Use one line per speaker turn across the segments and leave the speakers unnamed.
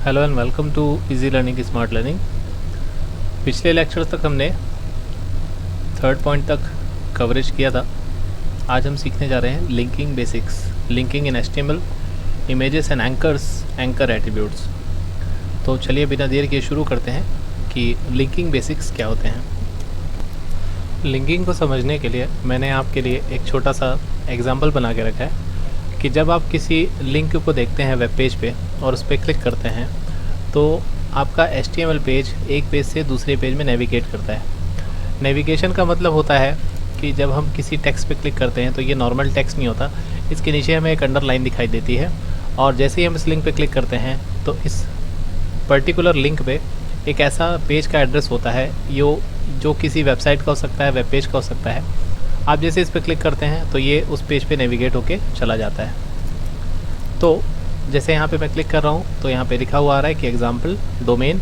Hello and welcome to easy learning smart learning. पिछले lecture तक हमने थर्ड पॉइंट तक कवरेज किया था। आज हम सीखने जा रहे हैं linking basics, linking in HTML, images and anchors, anchor attributes. तो चलिए बिना देर किए शुरू करते हैं कि लिंकिंग बेसिक्स क्या होते हैं। लिंकिंग को समझने के लिए मैंने आपके लिए एक छोटा सा एग्जाम्पल बना के रखा है कि जब आप किसी लिंक को देखते हैं वेब पेज पे और उस पर क्लिक करते हैं तो आपका HTML पेज एक पेज से दूसरे पेज में नेविगेट करता है। नेविगेशन का मतलब होता है कि जब हम किसी टेक्स्ट पे क्लिक करते हैं तो ये नॉर्मल टेक्स्ट नहीं होता, इसके नीचे हमें एक अंडरलाइन दिखाई देती है और जैसे ही हम इस लिंक पे क्लिक करते हैं तो इस पर्टिकुलर लिंक पे एक ऐसा पेज का एड्रेस होता है जो किसी वेबसाइट का हो सकता है, वेब पेज का हो सकता है। आप जैसे इस पर क्लिक करते हैं तो ये उस पेज पे नेविगेट होके चला जाता है। तो जैसे यहाँ पे मैं क्लिक कर रहा हूँ तो यहाँ पे लिखा हुआ आ रहा है कि एग्जाम्पल डोमेन।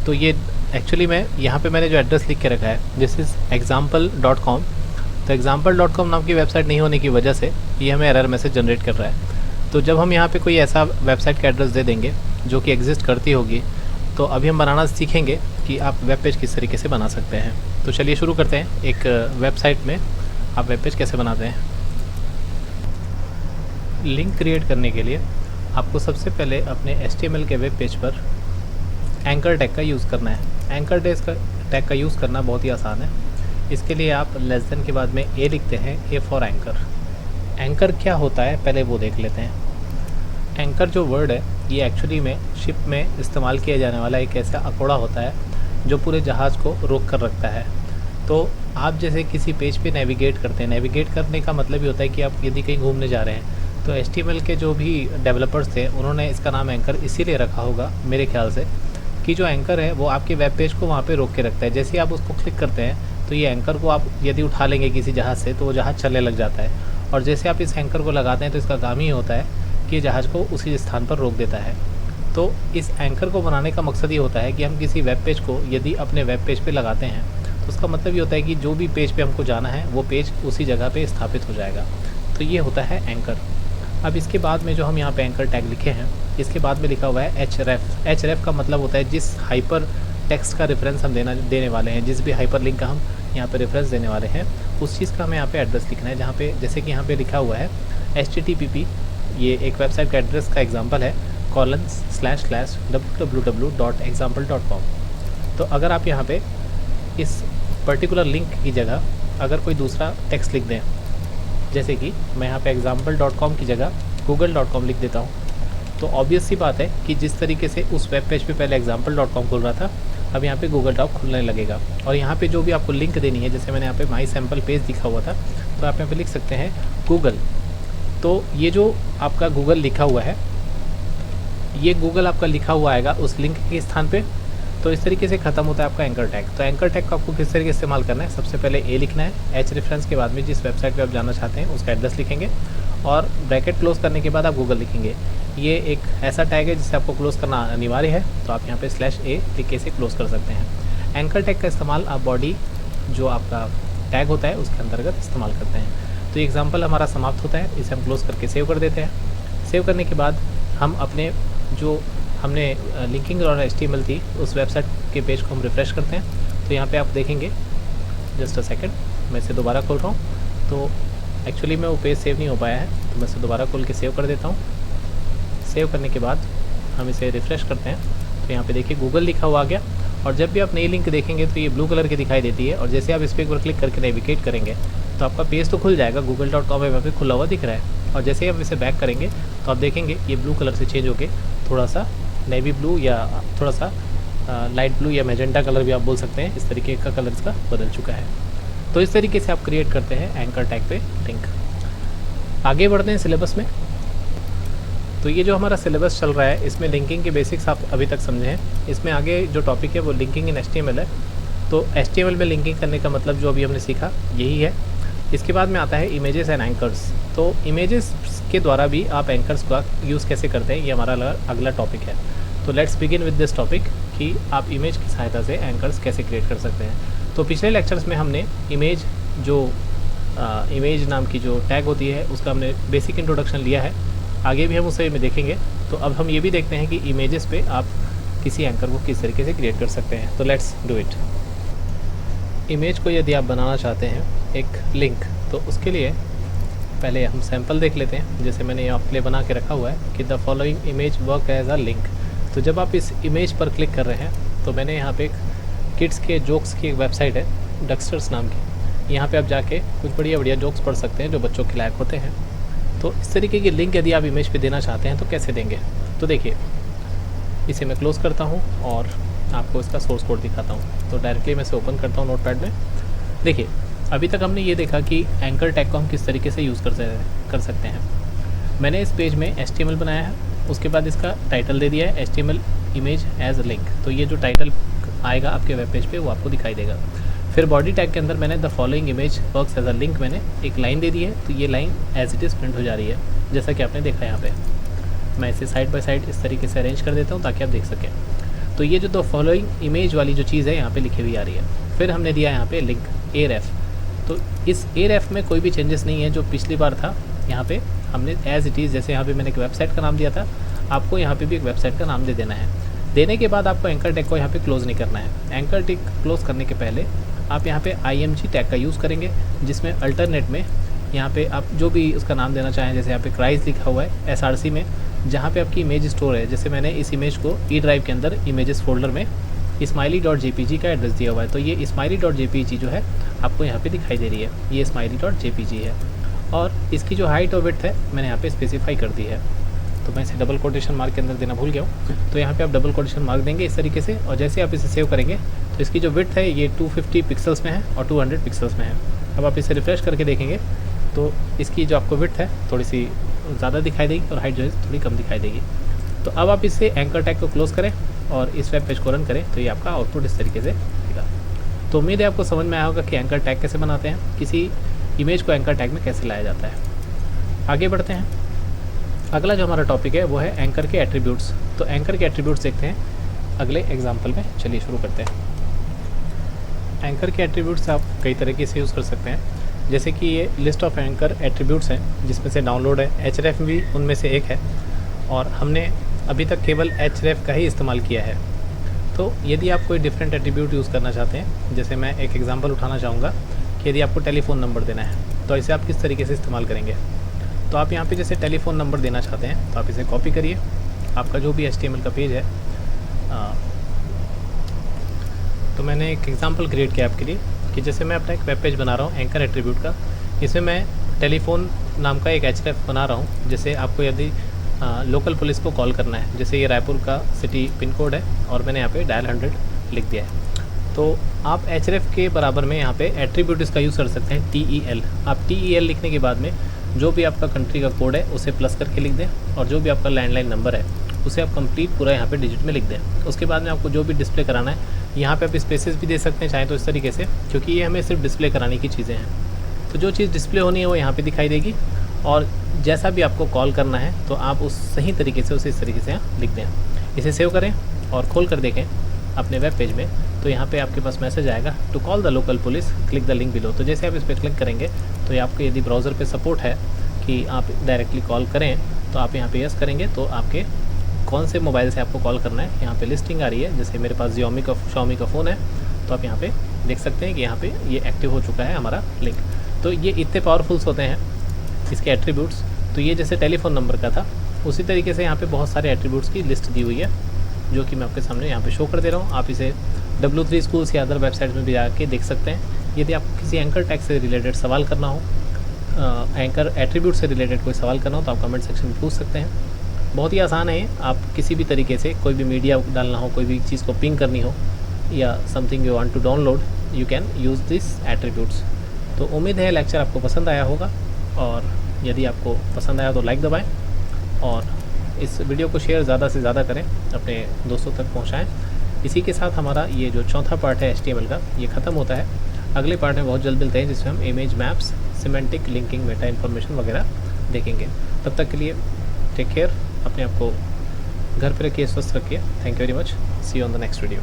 तो ये एक्चुअली यहाँ पे मैंने जो एड्रेस लिख के रखा है दिस इज़ example.com। तो example.com नाम की वेबसाइट नहीं होने की वजह से ये हमें एरर मैसेज जनरेट कर रहा है। तो जब हम यहाँ पे कोई ऐसा वेबसाइट का एड्रेस दे देंगे जो कि एग्जिस्ट करती होगी तो अभी हम बनाना सीखेंगे कि आप वेब पेज किस तरीके से बना सकते हैं। तो चलिए शुरू करते हैं। एक वेबसाइट में आप वेब पेज कैसे बनाते हैं। लिंक क्रिएट करने के लिए आपको सबसे पहले अपने HTML के वेब पेज पर एंकर टैग का यूज़ करना है। एंकर टैग का यूज़ करना बहुत ही आसान है। इसके लिए आप लेस देन के बाद में ए लिखते हैं, ए फॉर एंकर। एंकर क्या होता है पहले वो देख लेते हैं। एंकर जो वर्ड है ये एक्चुअली में शिप में इस्तेमाल किया जाने वाला एक ऐसा अकोड़ा होता है जो पूरे जहाज़ को रोक कर रखता है। तो आप जैसे किसी पेज पे नेविगेट करते हैं, नेविगेट करने का मतलब ये होता है कि आप यदि कहीं घूमने जा रहे हैं तो HTML के जो भी डेवलपर्स थे उन्होंने इसका नाम एंकर इसीलिए रखा होगा मेरे ख्याल से कि जो एंकर है वो आपके वेब पेज को वहाँ पे रोक के रखता है। जैसे ही आप उसको क्लिक करते हैं तो ये एंकर को आप यदि उठा लेंगे किसी जहाज़ से तो वो जहाज़ चलने लग जाता है और जैसे आप इस एंकर को लगाते हैं तो इसका काम ही होता है कि जहाज़ को उसी स्थान पर रोक देता है। तो इस एंकर को बनाने का मकसद ये होता है कि हम किसी वेब पेज को यदि अपने वेब पेज पे लगाते हैं तो उसका मतलब ये होता है कि जो भी पेज पे हमको जाना है वो पेज उसी जगह पे स्थापित हो जाएगा। तो ये होता है एंकर। अब इसके बाद में जो हम यहाँ पे एंकर टैग लिखे हैं इसके बाद में लिखा हुआ है href। href का मतलब होता है जिस हाइपर टेक्स्ट का रेफरेंस हम देने वाले हैं, जिस भी हाइपर लिंक का हम यहाँ पे रेफरेंस देने वाले हैं उस चीज़ का हमें यहाँ पे एड्रेस लिखना है। जहाँ पे जैसे कि यहाँ पे लिखा हुआ है http, ये एक वेबसाइट का एड्रेस का एग्जाम्पल है :/www.example.com। तो अगर आप यहाँ पे इस पर्टिकुलर लिंक की जगह अगर कोई दूसरा टेक्स्ट लिख दें, जैसे कि मैं यहाँ पे example.com की जगह google.com लिख देता हूँ, तो ऑब्वियस सी बात है कि जिस तरीके से उस वेब पेज पे पहले example.com खुल रहा था अब यहाँ पे google.com खुलने लगेगा। और यहाँ पे जो भी आपको लिंक देनी है, जैसे मैंने यहाँ पे माई सैम्पल पेज लिखा हुआ था तो आप यहाँ पे लिख सकते हैं गूगल। तो ये जो आपका गूगल लिखा हुआ है ये गूगल आपका लिखा हुआ आएगा उस लिंक के स्थान पे। तो इस तरीके से ख़त्म होता है आपका एंकर टैग। तो एंकर टैग को आपको किस तरीके से इस्तेमाल करना है, सबसे पहले ए लिखना है, एच रेफरेंस के बाद में जिस वेबसाइट पे आप जाना चाहते हैं उसका एड्रेस लिखेंगे और ब्रैकेट क्लोज करने के बाद आप गूगल लिखेंगे। ये एक ऐसा टैग है जिसे आपको क्लोज करना अनिवार्य है, तो आप यहाँ पे /a लिख के इसे क्लोज कर सकते हैं। एंकर टैग का इस्तेमाल आप बॉडी जो आपका टैग होता है उसके अंतर्गत इस्तेमाल करते हैं। तो एग्जाम्पल हमारा समाप्त होता है, इसे हम क्लोज करके सेव कर देते हैं। सेव करने के बाद हम अपने जो हमने लिंकिंग और HTML थी उस वेबसाइट के पेज को हम रिफ़्रेश करते हैं। तो यहाँ पे आप देखेंगे, जस्ट अ सेकंड, मैं इसे दोबारा खोल रहा हूँ। तो एक्चुअली में वो पेज सेव नहीं हो पाया है तो मैं इसे दोबारा खोल के सेव कर देता हूँ। सेव करने के बाद हम इसे रिफ़्रेश करते हैं तो यहाँ पे देखिए गूगल लिखा हुआ आ गया। और जब भी आप नई लिंक देखेंगे तो ये ब्लू कलर की दिखाई देती है और जैसे आप इस पर एक बार क्लिक करके नेविगेट करेंगे तो आपका पेज तो खुल जाएगा, google.com वहाँ पे खुला हुआ दिख रहा है। और जैसे ही आप इसे बैक करेंगे तो आप देखेंगे ये ब्लू कलर से चेंज होके थोड़ा सा नेवी ब्लू या थोड़ा सा लाइट ब्लू या मैजेंटा कलर भी आप बोल सकते हैं, इस तरीके का कलर इसका बदल चुका है। तो इस तरीके से आप क्रिएट करते हैं एंकर टैग पे लिंक। आगे बढ़ते हैं सिलेबस में। तो ये जो हमारा सिलेबस चल रहा है इसमें लिंकिंग के बेसिक्स आप अभी तक समझे हैं। इसमें आगे जो टॉपिक है वो लिंकिंग इन HTML है। तो HTML में लिंकिंग करने का मतलब जो अभी हमने सीखा यही है। इसके बाद में आता है इमेजेस एंड एंकर्स। तो इमेजेस के द्वारा भी आप एंकर्स का यूज़ कैसे करते हैं ये हमारा अगला टॉपिक है। तो let's begin with this topic कि आप इमेज की सहायता से एंकर्स कैसे क्रिएट कर सकते हैं। तो पिछले लेक्चर्स में हमने इमेज नाम की जो टैग होती है उसका हमने बेसिक इंट्रोडक्शन लिया है। आगे भी हम उसे में देखेंगे। तो अब हम ये भी देखते हैं कि इमेजेस पे आप किसी एंकर को किस तरीके से क्रिएट कर सकते हैं। तो लेट्स डू इट। इमेज को यदि आप बनाना चाहते हैं एक लिंक, तो उसके लिए पहले हम सैंपल देख लेते हैं। जैसे मैंने यहाँ आपके लिए बना के रखा हुआ है कि the following image work as a link. तो जब आप इस इमेज पर क्लिक कर रहे हैं तो मैंने यहाँ पे एक किड्स के जोक्स की एक वेबसाइट है डक्स्टर्स नाम की, यहाँ पे आप जाके कुछ बढ़िया बढ़िया जोक्स पढ़ सकते हैं जो बच्चों के लायक होते हैं। तो इस तरीके की लिंक यदि आप इमेज पे देना चाहते हैं तो कैसे देंगे। तो देखिए, इसे मैं क्लोज़ करता हूँ और आपको इसका सोर्स कोड दिखाता हूँ। तो डायरेक्टली मैं इसे ओपन करता हूँ नोटपैड में। देखिए, अभी तक हमने ये देखा कि एंकर टैग को हम किस तरीके से यूज़ कर सकते हैं। मैंने इस पेज में HTML बनाया है, उसके बाद इसका टाइटल दे दिया है HTML इमेज एज लिंक। तो ये जो टाइटल आएगा आपके वेब पेज पे वो आपको दिखाई देगा। फिर बॉडी टैग के अंदर मैंने the following image works as a link मैंने एक लाइन दे दी है। तो ये line as it is print हो जा रही है, जैसा कि आपने देखा यहाँ पे। मैं इसे साइड बाय साइड इस तरीके से अरेंज कर देता हूँ ताकि आप देख सकें। तो ये जो द फॉलोइंग इमेज वाली जो चीज़ है यहाँ पे लिखी हुई आ रही है। फिर हमने दिया यहाँ पे लिंक AREF। तो इस AREF में कोई भी चेंजेस नहीं है जो पिछली बार था। यहाँ पे हमने एज इट इज़, जैसे यहाँ पे मैंने एक वेबसाइट का नाम दिया था, आपको यहाँ पे भी एक वेबसाइट का नाम दे देना है। देने के बाद आपको एंकर टैग को यहाँ पे क्लोज़ नहीं करना है। एंकर टैग क्लोज़ करने के पहले आप यहाँ पे IMG टैग का यूज़ करेंगे, जिसमें अल्टरनेट में यहाँ पे आप जो भी उसका नाम देना चाहें, जैसे यहाँ पे क्राइस लिखा हुआ है SRC में, जहाँ पे आपकी इमेज स्टोर है। जैसे मैंने इस इमेज को E ड्राइव के अंदर इमेजेस फोल्डर में smiley.jpg का एड्रेस दिया हुआ है। तो ये smiley.jpg जो है आपको यहाँ पे दिखाई दे रही है, ये smiley.jpg है। और इसकी जो हाइट और विड्थ है मैंने यहाँ पे स्पेसिफाई कर दी है। तो मैं इसे डबल कोटेशन मार्क के अंदर देना भूल गया हूँ। तो यहाँ पे आप डबल कोटेशन मार्क देंगे इस तरीके से, और जैसे आप इसे सेव करेंगे तो इसकी जो विड्थ है ये 250 पिक्सल्स में है और 200 पिक्सल्स में है। अब आप इसे रिफ्रेश करके देखेंगे तो इसकी जो आपको विड्थ है थोड़ी सी ज़्यादा दिखाई देगी और हाइट जो है थोड़ी कम दिखाई देगी। तो अब आप इसे एंकर टैग को क्लोज़ करें और इस वेब पेज को रन करें तो ये आपका आउटपुट इस तरीके से दिखेगा। तो उम्मीद है आपको समझ में आया होगा कि एंकर टैग कैसे बनाते हैं, किसी इमेज को एंकर टैग में कैसे लाया जाता है। आगे बढ़ते हैं। अगला जो हमारा टॉपिक है वो है एंकर के एट्रीब्यूट्स। तो एंकर के एट्रीब्यूट्स देखते हैं अगले एग्जाम्पल में। चलिए शुरू करते हैं। एंकर के एट्रीब्यूट्स आप कई तरीके से यूज़ कर सकते हैं, जैसे कि ये लिस्ट ऑफ एंकर एट्रीब्यूट्स हैं जिसमें से डाउनलोड है, href भी उनमें से एक है, और हमने अभी तक केवल href का ही इस्तेमाल किया है। तो यदि आप कोई डिफरेंट एट्रीब्यूट यूज़ करना चाहते हैं, जैसे मैं एक एग्जांपल उठाना चाहूँगा कि यदि आपको टेलीफ़ोन नंबर देना है तो इसे आप किस तरीके से इस्तेमाल करेंगे। तो आप यहाँ पे जैसे टेलीफ़ोन नंबर देना चाहते हैं तो आप इसे कॉपी करिए, आपका जो भी HTML का पेज है। तो मैंने एक एग्जांपल क्रिएट किया आपके लिए कि जैसे मैं अपना एक वेब पेज बना रहा हूँ एंकर एट्रीब्यूट का, इसमें मैं टेलीफ़ोन नाम का एक href बना रहा हूँ। जैसे आपको यदि लोकल पुलिस को कॉल करना है, जैसे ये रायपुर का सिटी पिन कोड है और मैंने यहाँ पे डायल 100 लिख दिया है, तो आप href के बराबर में यहाँ पे एट्रीब्यूट इसका यूज़ कर सकते हैं TEL। आप TEL लिखने के बाद में जो भी आपका कंट्री का कोड है उसे प्लस करके लिख दें, और जो भी आपका लैंडलाइन नंबर है उसे आप कंप्लीट पूरा यहाँ पे डिजिट में लिख दें। उसके बाद में आपको जो भी डिस्प्ले कराना है, यहाँ पे आप स्पेसेस भी दे सकते हैं चाहे तो इस तरीके से, क्योंकि ये हमें सिर्फ डिस्प्ले कराने की चीज़ें हैं। तो जो चीज़ डिस्प्ले होनी है वो यहाँ पे दिखाई देगी, और जैसा भी आपको कॉल करना है तो आप उस सही तरीके से उसे इस तरीके से लिख दें। इसे सेव करें और खोल कर देखें अपने वेब पेज में, तो यहाँ पे आपके पास मैसेज आएगा to call the local police click the link below. तो जैसे आप इस पर क्लिक करेंगे तो ये आपको यदि ब्राउज़र पे सपोर्ट है कि आप डायरेक्टली कॉल करें तो आप यहाँ पे यस करेंगे, तो आपके कौन से मोबाइल से आपको कॉल करना है यहाँ पे लिस्टिंग आ रही है। जैसे मेरे पास Xiaomi का फ़ोन है, तो आप यहाँ पे देख सकते हैं कि यहाँ पे ये एक्टिव हो चुका है हमारा लिंक। तो ये इतने पावरफुल्स होते हैं इसके एट्रीब्यूट्स। तो ये जैसे टेलीफ़ोन नंबर का था, उसी तरीके से यहाँ पे बहुत सारे एट्रीब्यूट्स की लिस्ट दी हुई है जो कि मैं आपके सामने यहाँ पे शो कर दे रहा हूँ। आप इसे W3 स्कूल्स या अदर वेबसाइट में भी जाके देख सकते हैं। यदि आपको किसी एंकर टैग से रिलेटेड सवाल करना हो, एंकर एट्रीब्यूट से रिलेटेड कोई सवाल करना हो, तो आप कमेंट सेक्शन में पूछ सकते हैं। बहुत ही आसान है। आप किसी भी तरीके से कोई भी मीडिया डालना हो, कोई भी चीज़ को पिंग करनी हो, या something you want to download, you can use this attributes. तो उम्मीद है लेक्चर आपको पसंद आया होगा, और यदि आपको पसंद आया तो लाइक दबाएं और इस वीडियो को शेयर ज़्यादा से ज़्यादा करें, अपने दोस्तों तक पहुंचाएं। इसी के साथ हमारा ये जो चौथा पार्ट है HTML का, ये ख़त्म होता है। अगले पार्ट में बहुत जल्द मिलते हैं जिसमें हम image maps, semantic linking, Meta information वगैरह देखेंगे। तब तक के लिए टेक केयर, अपने आप को घर पर रखिए, स्वस्थ रखिए। Thank you very much, see you on the next video.